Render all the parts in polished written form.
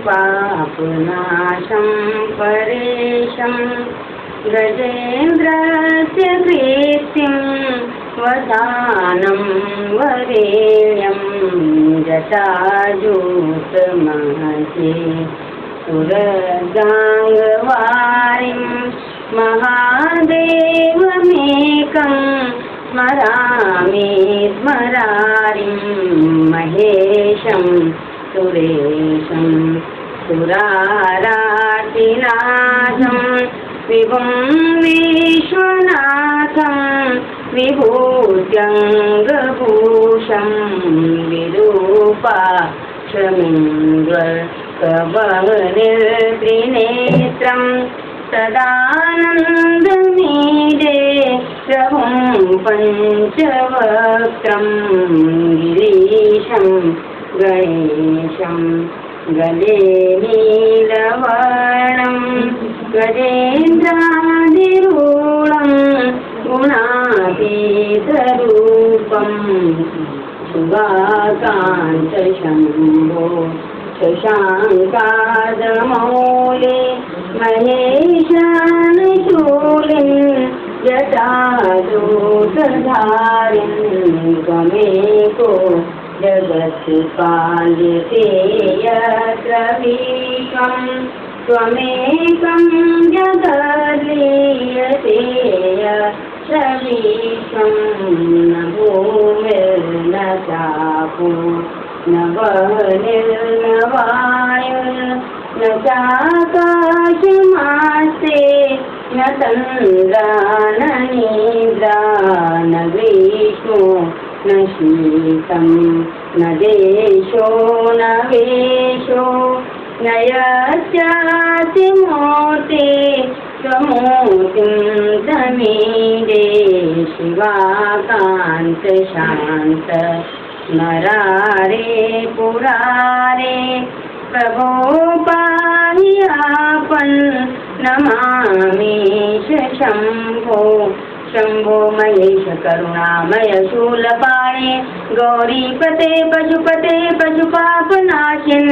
पापनाशं परेशं गजेन्द्रस्य कीर्तिं वदानं वरेण्यं जटाजूतमहसे सुरगाङ्गवारिं महादेवमेकं स्मरामि स्मरारिं महेशं सुरेशं सुरारातिनाथं विभुं विश्वनाथं विभूत्यङ्गभूषं विरूपाक्षमिन्द्रकवनिर्त्रिनेत्रं सदानन्दमीडे प्रभुं पञ्चवक्त्रं गिरीशं गणेशं गले नीलवर्णं गजेन्द्रादिरूढं गुणातीतरूपं शुभाकान्तशम्भो शशाङ्कादमौले महेशानशूलिन् जटाजूतधारिन् त्वमेको जगत्पाल्यते यत्र विश्वं त्वमेकं जगद्लीयते यत्र विश्वं न भूमिर्न चापो न वह्निर्न वायुर्न चाकाशमास्ते न तन्द्रा न निद्रा न ग्रीष्मो न शीतं न देशो न वेशो न यस्यासि मूर्ते स्वमूर्तिं तमीडे शिवाकान्तशान्त स्मरारे पुरारे प्रभो पाहियापन् नमामि शम्भो शम्भो महेश करुणामय शूलपाणे गौरीपते पशुपते पशुपापनाशिन्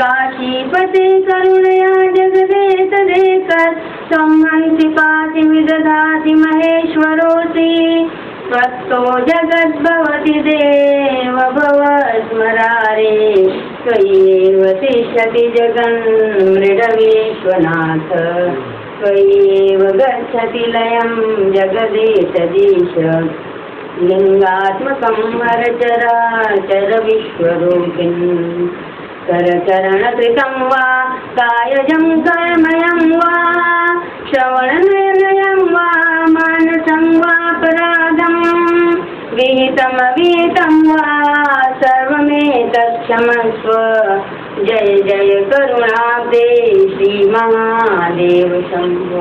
काशीपते करुणया जगदेतदेक संहन्ति पाति विदधाति महेश्वरोऽसि त्वत्तो जगद्भवति देव भव स्मरारे त्वय्येव तिष्ठति जगन्मृडविश्वनाथ त्वय्येव गच्छति लयं जगदेतदीश लिङ्गात्मकं हरचराचर विश्वरूपिन् करचरणकृतं वा कायजं कर्मयं वा श्रवणनिर्णयं वा मानसं वापराधं विहितमविहितं वा सर्वमेतत्क्षमस्व जय जय करुणाब्धे श्रीमहादेव शम्भो।